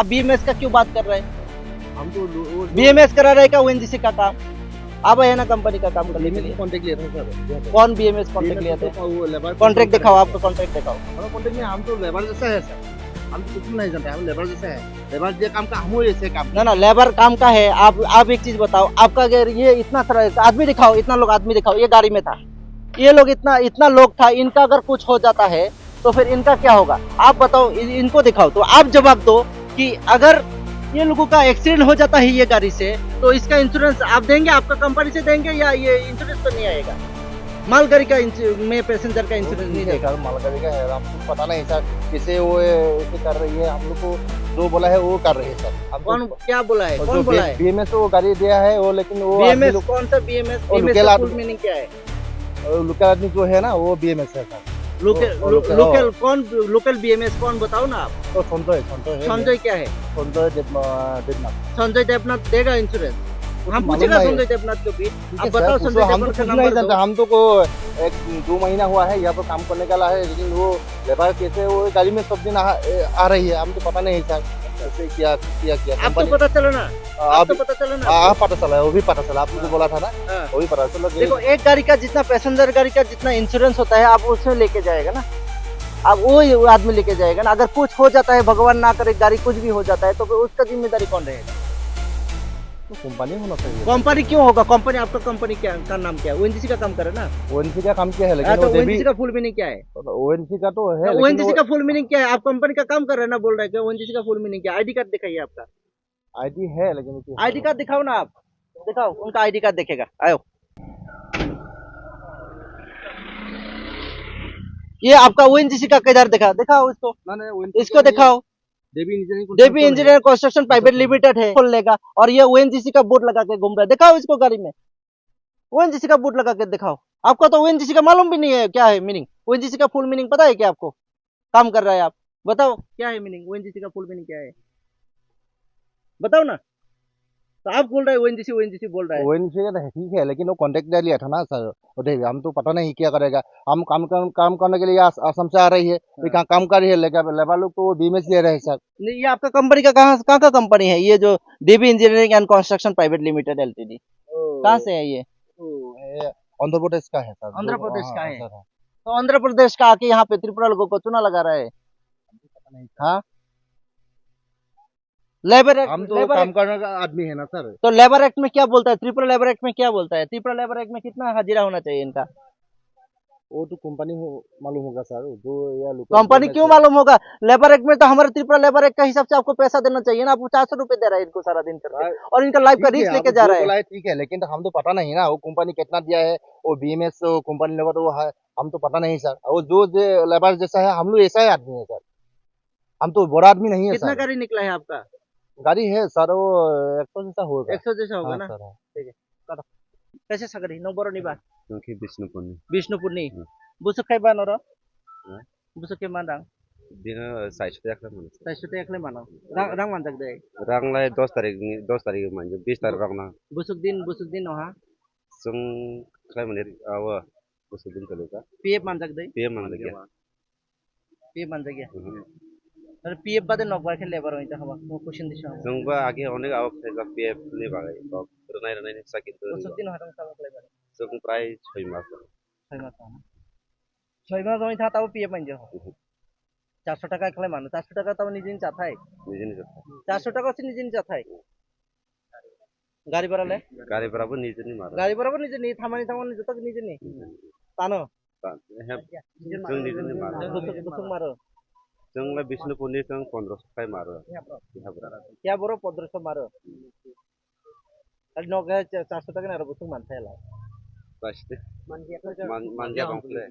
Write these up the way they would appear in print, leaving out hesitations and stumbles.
आप बीएमएस का क्यों बात कर रहे हैं? हम तो बीएमएस करा रहे क्या ओएनजीसी का काम? आप है ना कंपनी का काम करने के लिए। कॉन्टेक्ट लिया था सर। कौन बीएमएस कॉन्ट्रैक्ट लिया था? वो लेबर कॉन्ट्रैक्ट दिखाओ, आपका कॉन्ट्रैक्ट दिखाओो। हमारा कॉन्टेक्ट में हम तो लेबर जैसा है सर, हम तो कुछ भी नहीं जानते, हम लेबर जैसा है, लेबर जो काम का हम ऐसे काम। ना लेबर काम का है। आप एक चीज बताओ, आपका अगर ये इतना सारा आदमी दिखाओ, इतना लोग आदमी दिखाओ, ये गाड़ी में था, ये लोग इतना लोग था, इनका अगर कुछ हो जाता है तो फिर इनका क्या होगा? आप बताओ, इनको दिखाओ तो आप जवाब दो कि अगर ये लोगों का एक्सीडेंट हो जाता है ये गाड़ी से तो इसका इंश्योरेंस आप देंगे, आपका कंपनी से देंगे, या ये इंश्योरेंस तो नहीं आएगा? मालगाड़ी का में पैसेंजर का इंश्योरेंस नहीं देगा। मालगाड़ी का है, हमको पता नहीं सर किसे वो ऐसे कर रही है, हम लोग को जो बोला है वो कर रही है सर। हम कौन क्या बोला है? कौन बोला है? बीएमएस वो गाड़ी दिया है वो, लेकिन वो बीएमएस कौन सा बीएमएस? बीएमएस का फुल मीनिंग क्या है? लोकल आदमी जो है ना वो बीएमएस है सर। लोकल कौन? लोकल बीएमएस कौन बताओ ना आप। तो संजय क्या है? संजय देवनाथ। संजय देवनाथ देगा इंश्योरेंस? हम पूछेगा संजय देवनाथ को भी, आप बताओ संजय देवनाथ का नंबर दो। हम तो को 1-2 महीना हुआ है यहाँ पर काम करने का है, लेकिन वो लेबर कैसे वो गाड़ी में सब दिन आ रही है, हम तो पता नहीं सर कैसे क्या आपको पता चला ना? आपको पता चला ना? हाँ पता चला है, वो भी पता चला, आपने जो बोला था ना वो भी पता चला। देखो, एक गाड़ी का जितना पैसेंजर गाड़ी का जितना इंश्योरेंस होता है आप उसमें लेके जाएगा ना, अब वो आदमी लेके जाएगा ना। अगर कुछ हो जाता है, भगवान ना करे, गाड़ी कुछ भी हो जाता है तो फिर उसका जिम्मेदारी कौन रहेगा? कंपनी होना चाहिए। कंपनी क्यों होगा? कंपनी, आपका कंपनी क्या का नाम क्या है? ओएनजीसी का काम करे ना। ओएनजीसी का काम क्या है, लेकिन तो ओएनजीसी का फुल मीनिंग क्या है? ओएनजीसी का तो है, ओएनजीसी का फुल मीनिंग क्या है? आप कंपनी का काम कर रहे हैं ना, बोल रहे हैं ओएनजीसी का फुल मीनिंग क्या है? आईडी कार्ड दिखाइए आपका। आईडी है, लेकिन आईडी कार्ड दिखाओ ना, आप दिखाओ, उनका आईडी कार्ड देखेगा। आयो, ये आपका ओएनजीसी का किधर दिखाओ इसको, इसको दिखाओ। देवी इंजीनियर कंस्ट्रक्शन प्राइवेट लिमिटेड है, खोल लेगा। और ये ओएनजीसी का बोर्ड लगा के घूम रहा है, दिखाओ इसको गाड़ी में, ओएनजीसी का बोर्ड लगा के दिखाओ। आपको तो ओएनजीसी का मालूम भी नहीं है क्या है मीनिंग? ओएनजीसी का फुल मीनिंग पता है क्या आपको? काम कर रहा है आप, बताओ क्या है मीनिंग? ओएनजीसी का फुल मीनिंग क्या है बताओ ना। तो आप बोल रहे हैं ओएनजीसी बोल रहा है। ओएनजीसी का ठीक है, लेकिन वो कॉन्ट्रैक्ट लिया था ना सर, हम तो पता नहीं क्या करेगा। हम काम करने के लिए असम से आ रही है, काम कर रही है, लेबर लोग तो बीएमएस ले रहे हैं सर। ये आपका कंपनी का कहाँ का कंपनी है? ये जो Devi engineering and construction private limited LTD कहाँ से है? ये आंध्र प्रदेश का है सर। आंध्र प्रदेश का है। तो आंध्र प्रदेश का आके यहाँ पे त्रिपुरा लोगों को चुना लगा रहा है। हाँ, लेबर एक्ट, हम तो काम करने का आदमी है ना सर। तो लेबर एक्ट में क्या बोलता है? त्रिपुरा लेबर एक्ट में क्या बोलता है? त्रिपुरा लेबर एक्ट में कितना हाजिरा होना चाहिए इनका? वो तो कंपनी मालूम होगा सर, जो या कंपनी क्यों मालूम होगा? लेबर एक्ट में तो हमारे त्रिपुरा लेबर एक्ट का हिसाब से आपको पैसा देना चाहिए ना। आप 400 रुपए दे रहा है इनको सारा दिन करके, और इनका लाइफ का रिस्क लेके जा रहा है। ठीक है, लेकिन हम तो पता नहीं ना वो कंपनी कितना दिया है, वो बीएमएस कंपनी लेगा तो वो है, हम तो पता नहीं सर। वो जो लेबर जैसा है, हम लोग ऐसा ही आदमी है सर, हम तो बड़ा आदमी नहीं है। कितना गाड़ी निकला है आपका? गाड़ी है सर वो 100 जैसा होगा। 100 जैसा होगा ना। ठीक है, काटो। कैसे सगड़ी नंबर निबा Nungki Bisnupuni. Bisnupurni busuk kay ba noro? Busuk kay mandang Dina sai sudah kan mana? tay sute ekle mano rang manjak de Rang lai 10 tarik manja 20 tarik rang na. busuk din no ha Sung kai menir awa busuk din kalau ka. pf manjak de Dia mana lagi? pf manjak ya আর pf বাদে নকবার খেলে এবার হইতা হবা mo question দিছ Sung ba agi onek awak saya PF ni bagai. Renai sakit tu. busuk din হারাম খাবার খেলে এবার Sung prai 6 mas. 6 মাস না 6 মাস হই থাকাও pf মানজে 400 টাকা খেলে মানু 400 টাকা তাও নিজে নিজে চাথাই Nijin ni. 400 টাকা হচ্ছে নিজে নিজে চাথাই গাড়ি ভাড়ালে Kari berapa nijin ni marah. গাড়ি ভাড়া নিজে নি থামানি যত নিজে নি তানো Sung nijin ni marah. busuk মারো Sung lai Bisnupuni sung 15 kai marah. क्या बोलो 1500 मारो अरे 400 টাকা না আর বুসুক মানতে এলা Pasti. Manja bangkle.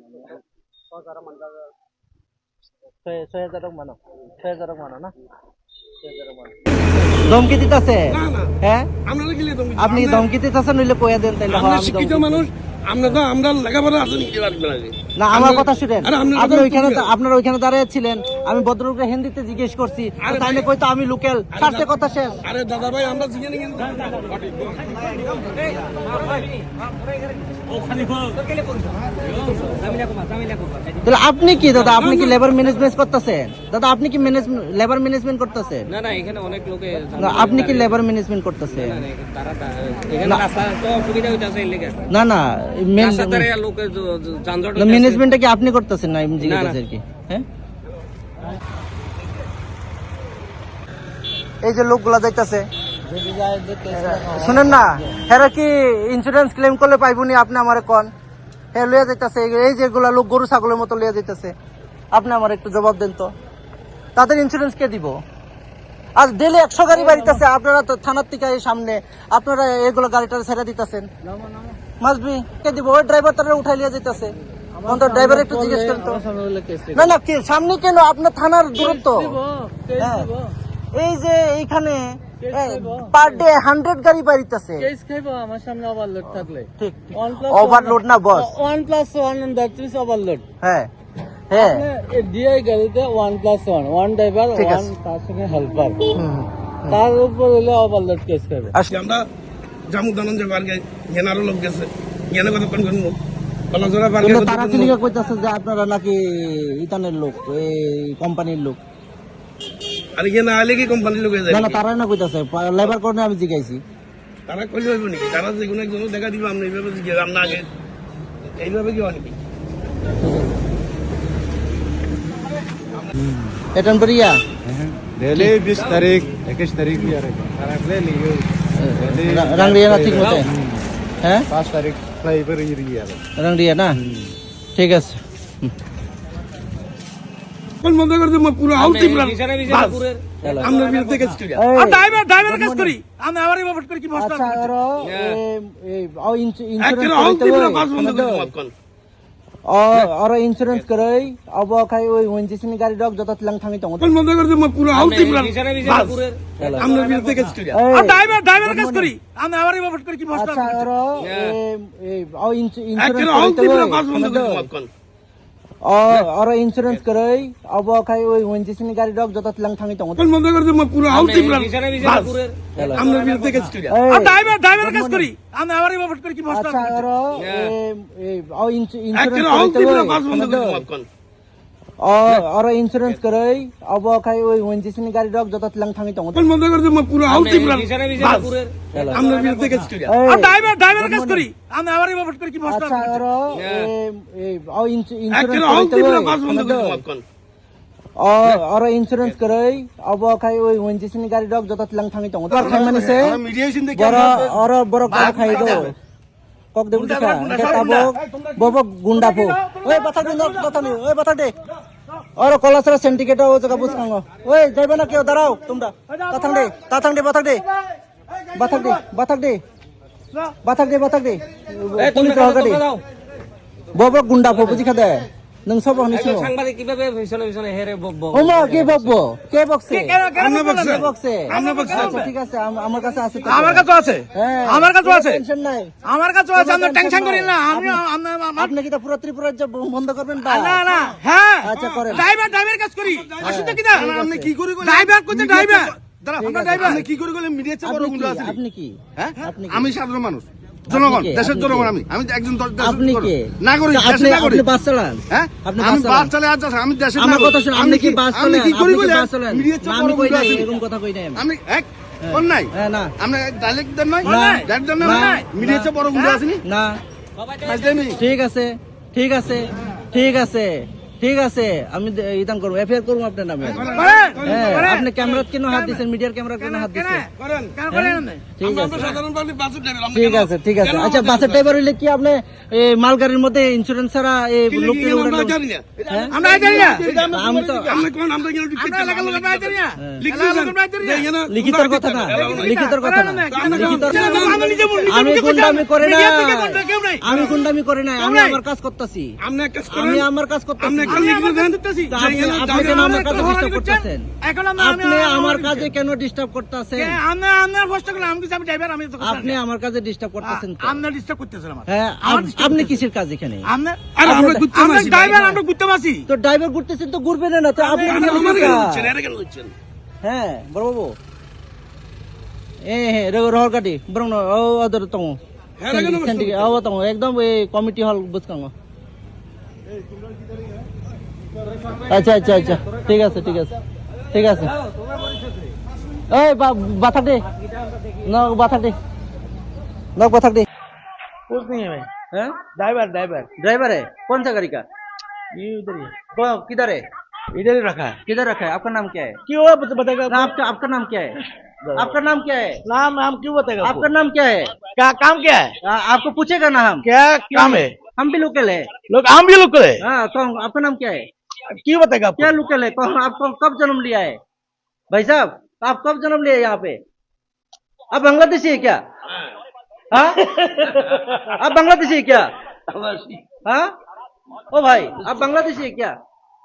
6000 টাকা মানো 6000 টাকা মানো না 6000 টাকা মানো ধমকি দিতাছে হ্যাঁ আমরা গেলে ধমকি আপনি ধমকি দিতাছেন নইলে কইয়া দেন তাইলে আমরা শিক্ষিত মানুষ আমরা লেখাপড়া আছে না আমার কথা শুনেন, আপনি ওইখানে আপনার ওইখানে দাঁড়িয়ে ছিলেন, আমি ভদ্রলোককে হিন্দিতে জিজ্ঞেস করছি, তাইলে কইতো আমি লোকাল, সাথে কথা শেষ। আরে দাদা ভাই আমরা জিজ্ঞেস কিন্তু তাহলে আপনি কি দাদা, আপনি কি লেবার ম্যানেজমেন্ট করতেছেন? দাদা আপনি কি লেবার ম্যানেজমেন্ট করতেছেন? না না, এখানে অনেক লোকে না, আপনি কি লেবার ম্যানেজমেন্ট করতেছেন? এখানে রাস্তা তো সুবিধা হইতাছে এর লাগা। না না, রাস্তা ধারে লোকে যানজট ম্যানেজমেন্টটা কি আপনি করতেছেন না? আমি জিজ্ঞেস করছি আর কি। হ্যাঁ, এই যে লোকগুলা যাইতাছে, শুনেন না, হেরা কি ইন্স্যুরেন্স ক্লেম করলে পাইবনি? আপনি আমারে কোন হ্যাঁ লইয়া যাইতাছে, এই যেগুলা লোক গরু ছাগলের মতো লইয়া যাইতাছে, আপনি আমার একটু জবাব দেন তো, তাদের ইন্স্যুরেন্স কে দিব? আর ডেলি 100 গাড়ি বাড়িতেছে, আপনারা তো থানার থেকে এই সামনে, আপনারা এগুলো গাড়িটা ছেড়ে দিতেছেন, মাসবি কে দিব? ওই ড্রাইভার তারা উঠাই লিয়া যাইতাছে, ড্রাইভার একটু জিজ্ঞেস করেন তো। না না, কি সামনে কেন? আপনার থানার দূরত্ব। হ্যাঁ, এই যে এইখানে পার ডে 100 গাড়ি বাড়িতেছে, কেস খাইবো আমার সামনে ওভারলোড থাকলে। ঠিক, 1+1 ওভারলোড না বস, 1+1 and that is overload। হ্যাঁ হ্যাঁ, ডিআই গাড়িতে 1+1, ওয়ান ড্রাইভার, ঠিক ওয়ান আছে। তার সঙ্গে হেল্পার, হুম, তার উপর হলে ওভারলোড কেস খাইবে। আমরা জামু ধনঞ্জয় পার্কে গেনারও লোক গেছে, গেনে কতক্ষণ করবো কলাজোড়া পার্কে কিন্তু তারা কি লিখে কইতাছে যে আপনারা নাকি ইতানের লোক, এই কোম্পানির লোক? আর গেনা আলে কি কোম্পানির লোক হয়ে যায় না না, তারা না কইতাছে, লেবার কোর্টে আমি জিজ্ঞাসি। তারা কইলে হইব নাকি? তারা যে কোনো একজন দেখা দিবে, আমরা এইভাবে জিজ্ঞেস আমরা আগে এইভাবে কি হয় নাকি? এটান পরিয়া डेली 20 तारीख 21 तारीख भी आ रही है रंगरिया ना ठीक मते हैं, 5 तारीख फ्लाई पर ही रही है रंगरिया ना, ठीक है। কোন বন্ধ করে দেব পুরো আউটি প্ল্যান বিছানা বিছানা পুরের আমরা বিরুদ্ধে কাজ করি ড্রাইভার কাজ করি আমরা আবার এভাবে করি কি বস্তা अच्छा और এই আর একটা আউটি পুরো কাজ বন্ধ করে দেব কোন और इंश्योरेंस करई अब खाई ওই ওনজিসনি গাড়ি ডক যত লং থামি তো কোন বন্ধ করে দেব পুরো আউটি প্ল্যান বিছানা বিছানা পুরের আমরা বিরুদ্ধে কাজ করি ড্রাইভার কাজ করি আমরা আবার এভাবে করি কি বস্তা अच्छा और এই আর একটা আউটি পুরো কাজ বন্ধ করে দেব কোন और इंश्योरेंस करई अब खाई ওই ওনজিসনি গাড়ি ডক যত লং থামি তো কোন বন্ধ করে দেব পুরো আউটি প্ল্যান বিছানা বিছানা পুরের আমরা বিরুদ্ধে কাজ করি ড্রাইভার কাজ করি আমরা আবার এভাবে করি কি বস্তা अच्छा और আর একটা इंश्योरेंस আউটি পুরো কাজ বন্ধ করে দেব কোন और इंश्योरेंस करई अब खाई ওই ওনজিসনি গাড়ি ডক যত লং থামি তো কোন বন্ধ করে দেব পুরো আউটি প্ল্যান বিছানা বিছানা পুরের আমরা বিরুদ্ধে কাজ করি ড্রাইভার কাজ করি আমরা আবার এভাবে করি কি বস্তা अच्छा और আর একটা इंश्योरेंस আউটি পুরো কাজ বন্ধ করে দেব কোন और इंश्योरेंस करई अब खाई ওই ওনজিসনি গাড়ি ডক যত লং থামি তো তোর খাই মানেছে মিডিয়েশন দেখে বড় और বড় কক খাই দো কক দেব দিছা দেখাবো বব গুন্ডা ফো ওই বাতা দে ওই বাতা দে और কলাসরা সিন্ডিকেট ও জায়গা বুঝকাঙ্গ ওই যাইবে না কেউ দাঁড়াও তোমরা তাথাং দে বাতাক দে পুলিশ হগাড়ি বব গুন্ডা ফো বুঝি খাদে নং সব হনিছো সাংবাদিক কিভাবে বিছানা বিছানা হেরে বকবো? ওমা কে বকবো কে বকছে আমরা বকছে বকছে আমরা বকছে আচ্ছা ঠিক আছে আমার কাছে আছে তো। আমার কাছে আছে হ্যাঁ, আমার কাছে আছে টেনশন নাই, আমার কাছে আছে আমরা টেনশন করি না আমি আপনি কি তা পুরো ত্রিপুরা বন্ধ করবেন বা না না হ্যাঁ আচ্ছা করেন ড্রাইভার কাজ করি আসলে কি না আপনি কি করি ড্রাইভার কোথায় ড্রাইভার দাঁড়া আমরা ড্রাইভার আপনি কি করি বলে মিডিয়া চেয়ে বড় গুন্ডা আছে আপনি কি হ্যাঁ আপনি কি? আমি সাধারণ মানুষ জনগণ কে? দেশের আপনি জনগণ কে? আমি একজন আপনি কে? নাগরিক আপনি দেশের নাগরিক আপনি বাস চালান? হ্যাঁ আপনি আমি বাস বাস চালান? চালে আজ আমি দেশের আমার নাগরিক। কথা শুনুন, আপনি কি বাস আমি চালান? কি করি আপনি কি বলে বাস চালান? মিডিয়া চেয়ে আমি বড় কই গুন্ডা নাই, আছে এরকম কথা কই নাই আমি এক কোন নাই হ্যাঁ, না আমরা ডাইরেক্ট দেন নাই না। ডাইরেক্ট দেন না। নাই মিডিয়া চেয়ে বড় গুন্ডা আছে নি না বুঝলেন ঠিক আছে ঠিক আছে ঠিক আছে ঠিক আছে আমি ইতান করব এফআইআর করব আপনার নামে। হ্যাঁ আপনি ক্যামেরা কেন হাত দিবেন, মিডিয়ার ক্যামেরা কেন হাত দিবেন? করেন ঠিক আমরা আছে সাধারণ পাবলিক বাসের ড্রাইভার আমরা ঠিক আছে ঠিক আছে। আচ্ছা বাসের ড্রাইভার হইলে কি আপনি এই মালগাড়ির মধ্যে ইন্স্যুরেন্স ছাড়া এই লোককে আমরা উড়ানো? জানি না হ্যাঁ? আমরা জানি না আমি তো আমরা কোন আমরা গেল টিকিট এলাকার লোক আমরা জানি না লিখিতর কথা না, লিখিতর কথা না, লিখিতর আমরা নিজে আমি গুন্ডামি করে না, কেউ নাই আমি গুন্ডামি করে না, আমি আমার কাজ করতেছি, আপনি এক কাজ আমি করেন আমার কাজ করতেছি। আপনি লিখিত ধ্যান দিতেছি তা আপনি কেন আমার কাজে ডিস্টার্ব করতেছেন? এখন আপনি আমার কাজে কেন ডিস্টার্ব করতেছেন? আপনার প্রশ্ন করলে আমি কিছু ড্রাইভার আমি তো আপনি আমার কাজে ডিস্টার্ব করতেছেন তো? আপনার ডিস্টার্ব করতেছেন আমার হ্যাঁ, আপনি কিসের কাজ এখানে? আপনার আমরা ড্রাইভার আমরা ঘুরতে মাসি তো ড্রাইভার ঘুরতেছেন তো ঘুরবেন না তো আপনি হ্যাঁ বড় বাবু রহর গাড়ি বরং ওদের তো एकदम कमिटी हॉल बुझ अच्छा अच्छा अच्छा ठीक है ठीक है ठीक है बाथक दे न बाथक दे न बाथक दे कुछ नहीं है भाई, हैं ड्राइवर ड्राइवर ड्राइवर है कौन सा गाड़ी का ये उधर ही है, किधर है इधर ही रखा है। किधर रखा है आपका नाम क्या है क्यों बताएगा? ना आपका नाम क्या है आपका नाम क्या है नाम नाम क्यों बताएगा? आपका नाम क्या है क्या काम क्या है? आपको पूछेगा ना हम क्या काम है? हम भी लोकल है लोग आम भी लोग है, हाँ तो आपका नाम क्या है क्यों बताएगा आपको? क्या लोकल है आपको कब जन्म लिया है भाई साहब आप कब जन्म लिया यहाँ पे आप बांग्लादेशी है क्या हाँ आप बांग्लादेशी है क्या हाँ ओ भाई आप बांग्लादेशी है क्या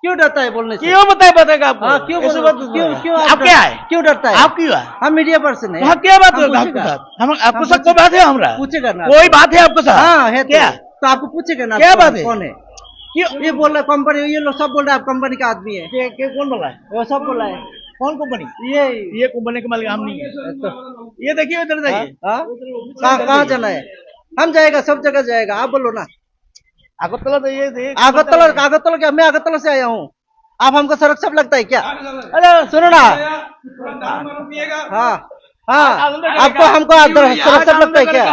क्यों डरता है बोलने से क्यों बताएगा आपको? हाँ क्यों ऐसे बोल- क्यों क्यों आप क्या है? क्यों डरता है आप क्यों है? हम मीडिया पर्सन है हाँ क्या बात हम है आपके पूछेगा। साथ? हम आपको हम साथ कोई बात है हमारा? पूछेगा ना कोई बात है आपके साथ? हाँ है क्या? तो आपको पूछेगा ना क्या आप बात है? कौन है क्यों? ये बोल रहा है कंपनी ये लोग सब बोल रहे हैं आप कंपनी का आदमी है कौन बोला है? वो सब बोल रहा है कौन कंपनी? ये कंपनी के मालिक हम नहीं है। ये देखिए इधर जाइए, हाँ? कहाँ जाना है हम जाएगा सब जगह जाएगा आप बोलो ना अगरतला जाइए आगरतला क्या मैं आगरतला से आया हूँ आप हमको सुरक्षा लगता है क्या अरे सुनो ना हाँ हाँ आपको हमको सुरक्षा लगता है क्या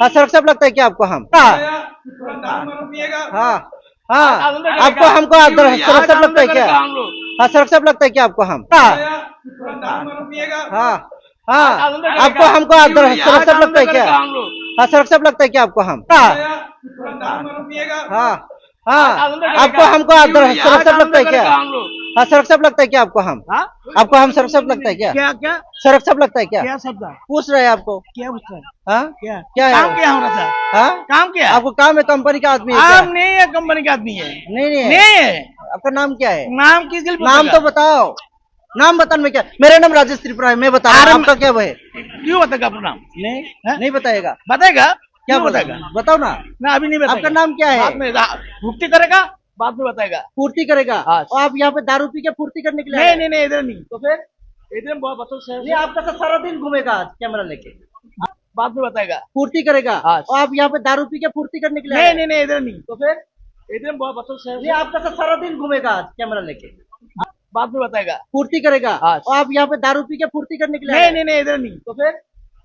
हाँ सुरक्षा लगता है क्या आपको हम हाँ हाँ हाँ आपको हमको सुरक्षा लगता है क्या हाँ सुरक्षा लगता है क्या आपको हम हाँ हाँ हाँ आपको हमको सुरक्षा लगता है क्या हाँ सुरक्षा लगता है क्या आपको हम हाँ हाँ हाँ आपको हमको सुरक्षा लगता है क्या हाँ सुरक्षा लगता है क्या आपको हम आपको हम सुरक्षा लगता है क्या क्या क्या सुरक्षा लगता है क्या क्या शब्द है? पूछ रहे हैं आपको क्या पूछ रहे हैं? हाँ क्या क्या है काम क्या हमारा सर? हाँ काम क्या है? आपको काम है कंपनी का आदमी है क्या? काम नहीं है, कंपनी का आदमी है। नहीं नहीं है नहीं है, आपका नाम क्या है नाम किस लिए नाम तो बताओ नाम बताने में क्या मेरा नाम राजेश त्रिपुरा है मैं बता रहा हूँ आपका क्या है क्यों बताएगा अपना नाम? नहीं नहीं बताएगा बताएगा क्या क्यों बताएगा बताओ ना ना अभी नहीं बताएगा। आपका नाम क्या है बाद में भुगती करेगा, बाद में बताएगा। पूर्ति करेगा हाँ। और आप यहाँ पे दारू पी के पूर्ति करने के लिए आए नहीं हैं? नहीं नहीं इधर नहीं, तो फिर इधर बहुत बच्चों से ये आपका तो सारा दिन घूमेगा आज कैमरा लेके बाद में बताएगा। पूर्ति करेगा हाँ। और आप यहाँ पे दारू पी के पूर्ति करने के लिए आए नहीं हैं? नहीं नहीं इधर नहीं, तो फिर इधर बहुत बच्चों से ये आपका तो सारा दिन घूमेगा आज कैमरा लेके बाद में बताएगा। पूर्ति करेगा हाँ। और आप यहाँ पे दारू पी के पूर्ति करने के लिए आए नहीं हैं? नहीं नहीं इधर नहीं, तो फिर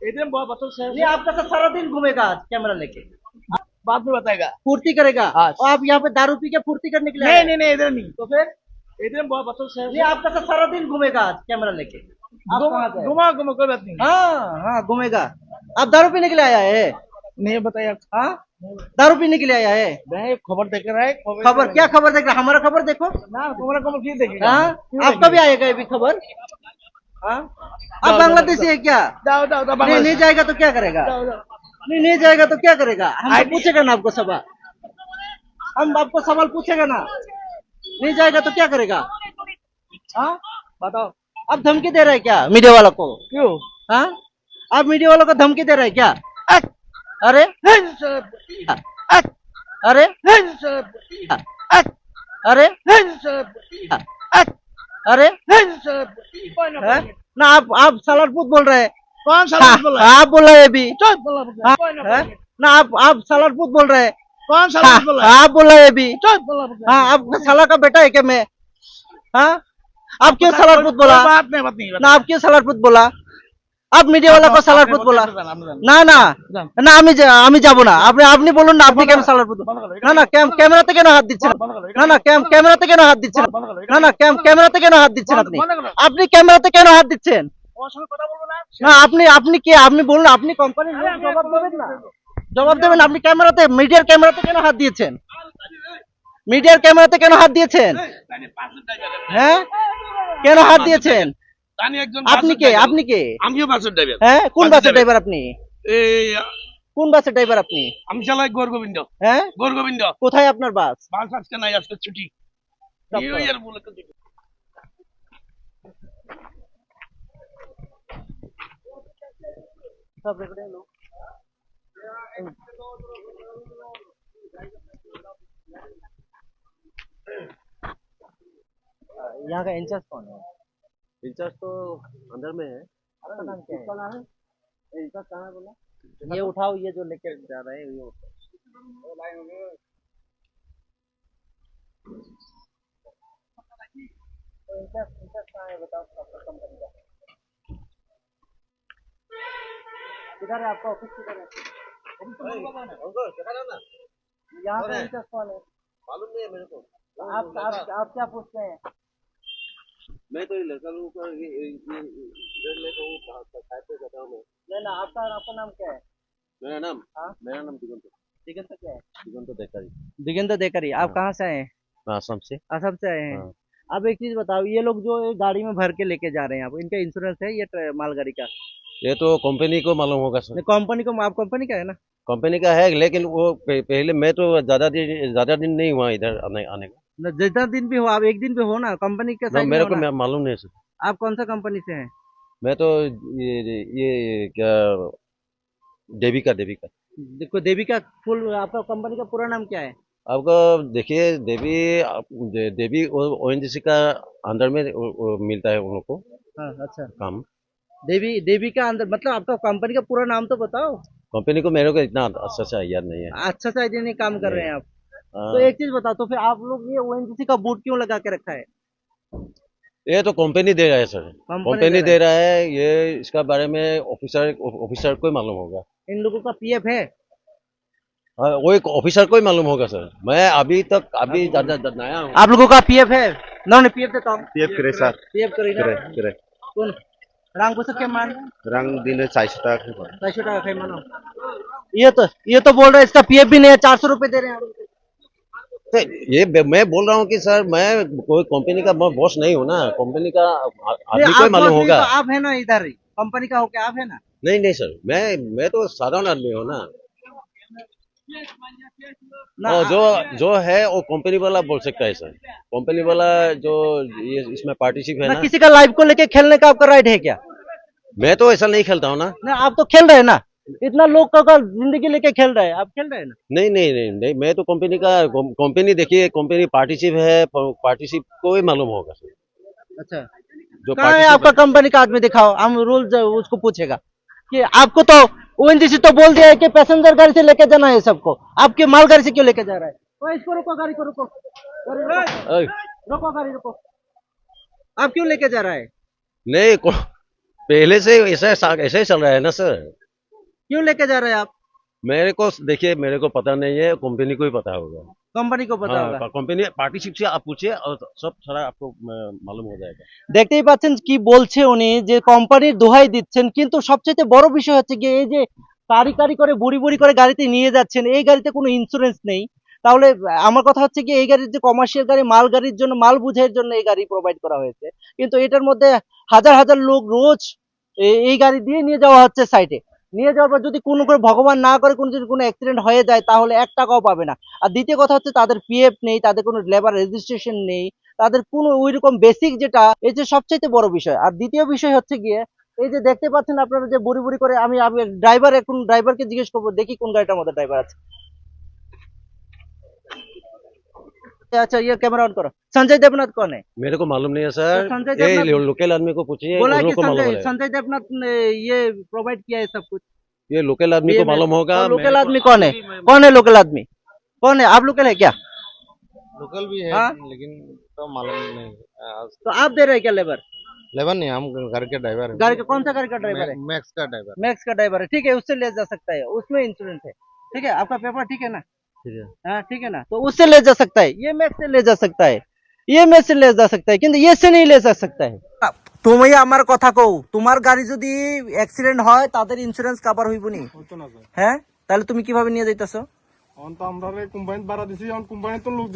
इधर बहुत बच्चों से ये आपका तो सारा दिन घूमेगा आज कैमरा लेके बाद में बताएगा। पूर्ति करेगा हाँ। और आप यहाँ पे दारू पी के पूर्ति करने के लिए आए नहीं हैं? नहीं नहीं इधर नहीं, तो फिर इधर बहुत बच्चों से ये आपका तो सारा दिन घूमेगा आज कैमरा लेके आप कहाँ से आए? घुमा घुमा कोई बात नहीं। हाँ हाँ घूमेगा आप दारू पीने के लिए आया है नहीं बताया, हाँ दारू पीने के लिए आया है मैं खबर देख रहा है। खबर क्या खबर देख रहा हमारा खबर देखो ना तुम्हारा खबर क्यों देखेगा? हाँ आपका भी आएगा ये भी खबर हाँ आप बांग्लादेशी है क्या जाओ जाओ जाओ नहीं नहीं जाएगा तो क्या करेगा नहीं नहीं जाएगा तो क्या करेगा हम पूछेगा ना आपको सवाल हम आपको सवाल पूछेगा ना नहीं जाएगा तो क्या करेगा हाँ बताओ आप धमकी दे रहे हैं क्या मीडिया वालों को क्यों? हाँ आप मीडिया वालों को धमकी दे रहे हैं क्या अरे अरे अरे अरे हैं? ना आप सलारपुत बोल रहे हैं कौन सा हाँ, बोला है? आप बोल रहे हैं अभी चल बोला हाँ, कौन हैं? ना आप सलारपुत बोल रहे हैं कौन सा हाँ, बोला है? आप बोल रहे हैं अभी चल बोला हाँ आपका साला का बेटा है क्या मैं हाँ आप क्यों सलारपुत बोला बात नहीं बात नहीं ना आप क्यों सलारपुत बोला आप মিডিয়া वाला को সালারপুত बोला না না না আমি যাব না আপনি বলুন না আপনি কেন সালারপুত না না ক্যামেরাতে কেন হাত দিচ্ছেন না না ক্যামেরাতে কেন হাত দিচ্ছেন না না ক্যামেরাতে কেন হাত দিচ্ছেন আপনি ক্যামেরাতে কেন হাত দিচ্ছেন না আপনি কি আপনি বলুন আপনি কোম্পানির লোক জবাব দেবেন আপনি ক্যামেরাতে মিডিয়ার ক্যামেরাতে কেন হাত দিয়েছেন মিডিয়ার ক্যামেরাতে কেন হাত দিয়েছেন হ্যাঁ কেন হাত দিয়েছেন আপনি কে আমিও বাসের ড্রাইভার হ্যাঁ কোন বাসের ড্রাইভার আপনি এই কোন বাসের ড্রাইভার আপনি আমি চালাই গৌরগোবিন্দ হ্যাঁ গৌরগোবিন্দ কোথায় আপনার বাস বাস আজকে নাই আজকে ছুটি सब रेकॉर्डिंग लो। यहाँ का इंचार्ज कौन है? इंचार्ज तो अंदर में है। आपका नाम क्या है? इंचार्ज कहाँ है बोला? ये उठाओ, ये जो लेके जा रहे हैं ये उठाओ। तो इंचार्ज कहाँ है बताओ, आपका कंपनी का किधर है? आपका ऑफिस किधर है? यहाँ का इंचार्ज कौन है? मालूम नहीं है मेरे को। आप क्या पूछते हैं? मैं तो ये लड़का लोगों का इधर ले तो साइड पे जाता हूँ मैं। नहीं ना, आपका नाम क्या है? मेरा नाम हाँ? मेरा नाम दिगंत। दिगंत क्या है? दिगंत देकारी। दिगंत देकरी। आप हाँ। कहाँ से आए हैं? आसाम से। असम से आए हैं। हाँ। अब एक चीज बताओ, ये लोग जो ये गाड़ी में भर के लेके जा रहे हैं, आप इनका इंश्योरेंस है ये मालगाड़ी का? ये तो कंपनी को मालूम होगा सर। कंपनी को, आप कंपनी का है ना? कंपनी का है, लेकिन वो पहले मैं तो ज्यादा दिन नहीं हुआ इधर आने का। जितना दिन भी हो, आप एक दिन भी हो ना, कंपनी के साइड में मेरे हो को ना? मालूम नहीं सर। आप कौन सा कंपनी से हैं? मैं तो ये क्या देविका। देखो, देविका फुल, आपका कंपनी का पूरा नाम क्या है? आपका देखिए देवी ओएनजीसी का अंदर में वो मिलता है उन लोग को हाँ, अच्छा। काम। देवी का अंदर मतलब आपका कंपनी का पूरा नाम तो बताओ। कंपनी को मेरे को इतना अच्छा से याद नहीं है। अच्छा सा नहीं काम कर रहे हैं आप। हाँ। तो एक चीज बताओ, तो फिर आप लोग ये ओएनजीसी का बूट क्यों लगा के रखा है? ये तो कंपनी दे रहा है सर। कंपनी दे रहा है, ये इसका बारे में ऑफिसर को ही मालूम होगा। इन लोगों का पीएफ है? हाँ, वो एक ऑफिसर को ही मालूम होगा सर। मैं अभी नया हूँ। आप लोगों का पीएफ है? नॉन पीएफ देता हूँ। पीएफ करे सर पीएफ करेगा करे कौन? रंग को सबके मान रंग दिन 400 টাকা করে 400 টাকা खाई मानो। ये तो बोल रहे हैं इसका पीएफ भी नहीं है, 400 रुपए दे रहे हैं आप। तो ये मैं बोल रहा हूँ कि सर मैं कोई कंपनी का बॉस नहीं हूँ ना। कंपनी का आदमी को ही मालूम होगा। तो आप है ना, इधर ही कंपनी का होके आप है ना? नहीं सर, मैं तो साधारण आदमी हूँ ना। और जो है वो कंपनी वाला बोल सकता है सर। कंपनी वाला जो ये इसमें पार्टिसिपेट है ना, ना। किसी का लाइफ को लेके खेलने का आपका राइट है क्या? मैं तो ऐसा नहीं खेलता हूँ ना। ना, आप तो खेल रहे हैं ना, इतना लोग का जिंदगी लेके खेल रहे हैं, आप खेल रहे हैं ना? नहीं, मैं तो कंपनी देखिए, कंपनी पार्टिसिप है, पार्टिसिप को ही मालूम होगा सर। अच्छा, जो कहाँ है आपका कंपनी का आदमी? दिखाओ, हम रूल उसको पूछेगा कि आपको तो ओएनजीसी तो बोल दिया है कि पैसेंजर गाड़ी से लेके जाना है सबको, आपके माल गाड़ी से क्यों लेके जा रहा है? ओए, इसको रोको, गाड़ी को रोको, रोको गाड़ी रोको। आप क्यों लेके जा रहा है? नहीं, पहले से ऐसा ही चल रहा है ना सर। क्यों लेके जा रहे हैं आप? देखिए, मेरे को पता नहीं है, कंपनी को ही पता होगा। कंपनी को पता होगा। कंपनी पार्टिसिप से आप पूछिए और सब सारा आपको मालूम हो जाएगा। দেখতেই পাচ্ছেন কি বলছে উনি, যে কোম্পানির দোহাই দিচ্ছেন, কিন্তু সবচেয়ে বড় বিষয় হচ্ছে কি এই যে কারি করে বুড়ি করে গাড়িতে নিয়ে যাচ্ছেন, এই গাড়িতে কোনো ইন্স্যুরেন্স নেই। তাহলে আমার কথা হচ্ছে কি এই গাড়ির যে কমার্শিয়াল গাড়ি, মাল গাড়ির জন্য, মাল বুঝাইয়ের জন্য এই গাড়ি প্রোভাইড করা হয়েছে, কিন্তু এটার মধ্যে হাজার লোক রোজ এই গাড়ি দিয়ে নিয়ে যাওয়া হচ্ছে সাইটে। নিয়ে যাওয়ার পর যদি কোনো করে ভগবান না করে যদি কোনো অ্যাক্সিডেন্ট হয়ে যায়, তাহলে 1 টাকাও পাবে না। আর দ্বিতীয় কথা হচ্ছে তাদের পিএফ নেই, তাদের কোনো লেবার রেজিস্ট্রেশন নেই, তাদের কোনো ওইরকম বেসিক যেটা, এই যে সবচেয়ে বড় বিষয়। আর দ্বিতীয় বিষয় হচ্ছে গিয়ে এই যে দেখতে পাচ্ছেন আপনারা যে বুড়ি করে, আমি ড্রাইভারকে জিজ্ঞেস করবো, দেখি কোন গাড়িটার মধ্যে ড্রাইভার আছে। अच्छा, ये कैमरा ऑन करो। संजय देवनाथ कौन है? मेरे को मालूम नहीं है सर। संजय ये देवनाथ लोकल आदमी को पूछिए, बोला उन कि लोग को मालूम है। संजय देवनाथ ने ये प्रोवाइड किया है सब कुछ। ये लोकल आदमी को मालूम होगा। और लोकल आदमी कौन है? कौन है लोकल आदमी? कौन है? आप लोकल है क्या? लोकल भी है हाँ? लेकिन तो मालूम नहीं। तो आप दे रहे हैं क्या लेबर? लेबर नहीं, हम घर के ड्राइवर हैं। गाड़ी का कौन सा गाड़ी का ड्राइवर है? मैक्स का ड्राइवर। मैक्स का ड्राइवर है, ठीक है, उससे ले जा सकता है, उसमें इंश्योरेंस है, ठीक है, आपका पेपर ठीक है ना? ठीक है। हाँ, ठीक है ना, तो उससे ले जा सकता है, ये मैक्स से ले जा सकता है, ये मैक्स से ले जा सकता है, কিন্তু ये से नहीं ले जा सकता है। তুমি আমার কথা কও, তোমার গাড়ি যদি অ্যাক্সিডেন্ট হয় তাদের ইন্স্যুরেন্স কভার হইব নি? হতো না স্যার। হ্যাঁ, তাহলে তুমি কিভাবে নিয়ে যাইতাছো? অন তো আমরা কোম্পানি ভাড়া দিছি, অন কোম্পানি তো লোক